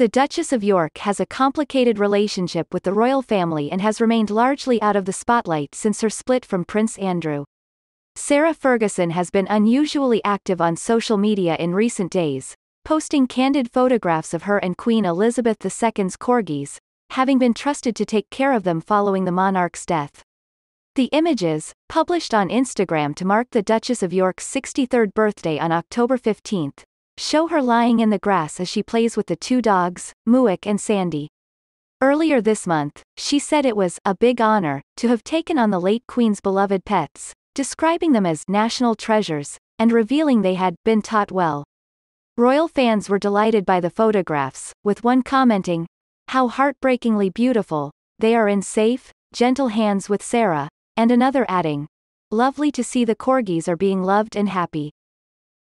The Duchess of York has a complicated relationship with the royal family and has remained largely out of the spotlight since her split from Prince Andrew. Sarah Ferguson has been unusually active on social media in recent days, posting candid photographs of her and Queen Elizabeth II's corgis, having been trusted to take care of them following the monarch's death. The images, published on Instagram to mark the Duchess of York's 63rd birthday on October 15, show her lying in the grass as she plays with the two dogs, Muick and Sandy. Earlier this month, she said it was a big honor to have taken on the late Queen's beloved pets, describing them as national treasures, and revealing they had been taught well. Royal fans were delighted by the photographs, with one commenting, "How heartbreakingly beautiful, they are in safe, gentle hands with Sarah," and another adding, "Lovely to see the corgis are being loved and happy."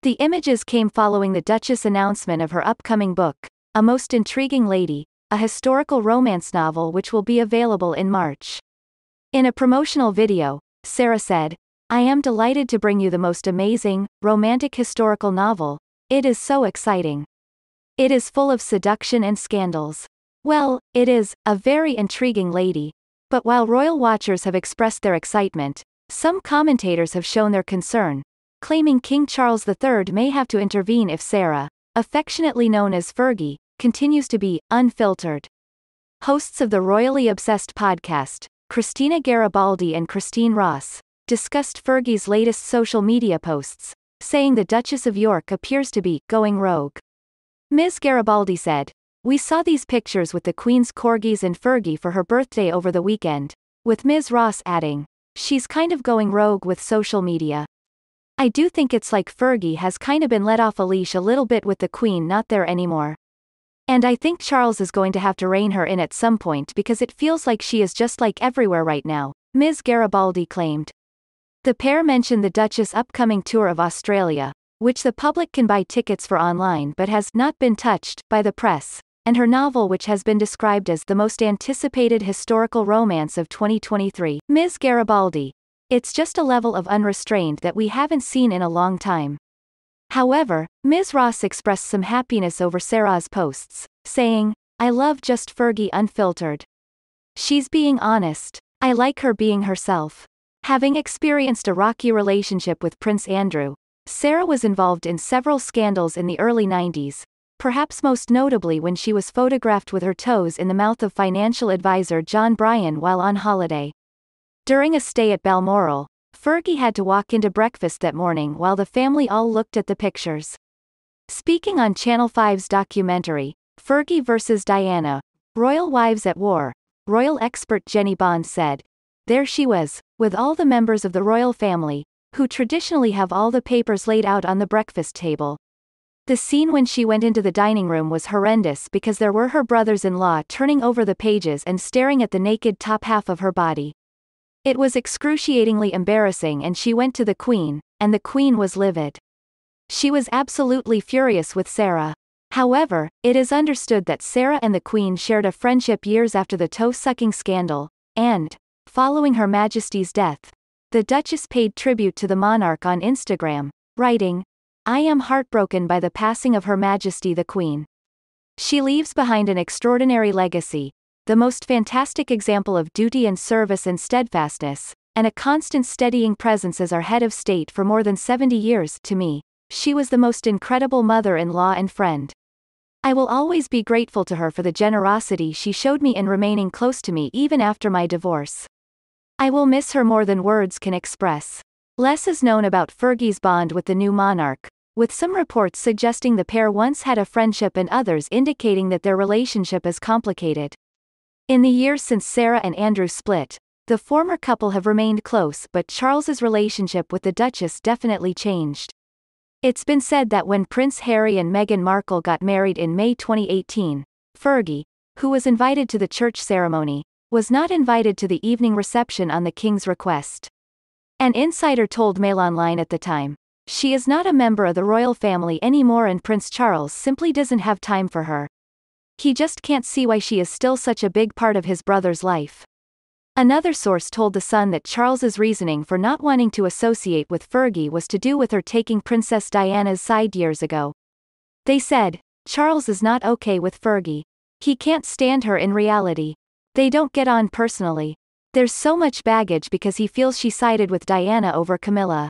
The images came following the Duchess' announcement of her upcoming book, A Most Intriguing Lady, a historical romance novel which will be available in March. In a promotional video, Sarah said, "I am delighted to bring you the most amazing, romantic historical novel. It is so exciting. It is full of seduction and scandals. Well, it is a very intriguing lady." But while royal watchers have expressed their excitement, some commentators have shown their concern, claiming King Charles III may have to intervene if Sarah, affectionately known as Fergie, continues to be unfiltered. Hosts of the Royally Obsessed podcast, Christina Garibaldi and Christine Ross, discussed Fergie's latest social media posts, saying the Duchess of York appears to be going rogue. Ms. Garibaldi said, "We saw these pictures with the Queen's corgis and Fergie for her birthday over the weekend," with Ms. Ross adding, "She's kind of going rogue with social media. I do think it's like Fergie has kind of been let off a leash a little bit with the Queen not there anymore. And I think Charles is going to have to rein her in at some point because it feels like she is just like everywhere right now," Ms. Garibaldi claimed. The pair mentioned the Duchess' upcoming tour of Australia, which the public can buy tickets for online but has not been touched by the press, and her novel which has been described as the most anticipated historical romance of 2023. Ms. Garibaldi, "It's just a level of unrestrained that we haven't seen in a long time." However, Ms. Ross expressed some happiness over Sarah's posts, saying, "I love just Fergie unfiltered. She's being honest. I like her being herself." Having experienced a rocky relationship with Prince Andrew, Sarah was involved in several scandals in the early 90s, perhaps most notably when she was photographed with her toes in the mouth of financial advisor John Bryan while on holiday. During a stay at Balmoral, Fergie had to walk into breakfast that morning while the family all looked at the pictures. Speaking on Channel 5's documentary, Fergie vs. Diana, Royal Wives at War, royal expert Jenny Bond said, "There she was, with all the members of the royal family, who traditionally have all the papers laid out on the breakfast table. The scene when she went into the dining room was horrendous because there were her brothers-in-law turning over the pages and staring at the naked top half of her body. It was excruciatingly embarrassing and she went to the Queen, and the Queen was livid. She was absolutely furious with Sarah. However, it is understood that Sarah and the Queen shared a friendship years after the toe-sucking scandal, and, following Her Majesty's death, the Duchess paid tribute to the monarch on Instagram, writing, "I am heartbroken by the passing of Her Majesty the Queen. She leaves behind an extraordinary legacy, the most fantastic example of duty and service and steadfastness, and a constant steadying presence as our head of state for more than 70 years. To me, she was the most incredible mother-in-law and friend. I will always be grateful to her for the generosity she showed me in remaining close to me even after my divorce. I will miss her more than words can express." Less is known about Fergie's bond with the new monarch, with some reports suggesting the pair once had a friendship and others indicating that their relationship is complicated. In the years since Sarah and Andrew split, the former couple have remained close, but Charles's relationship with the Duchess definitely changed. It's been said that when Prince Harry and Meghan Markle got married in May 2018, Fergie, who was invited to the church ceremony, was not invited to the evening reception on the King's request. An insider told Mail Online at the time, "She is not a member of the royal family anymore and Prince Charles simply doesn't have time for her. He just can't see why she is still such a big part of his brother's life." Another source told The Sun that Charles's reasoning for not wanting to associate with Fergie was to do with her taking Princess Diana's side years ago. They said, "Charles is not okay with Fergie. He can't stand her in reality. They don't get on personally. There's so much baggage because he feels she sided with Diana over Camilla.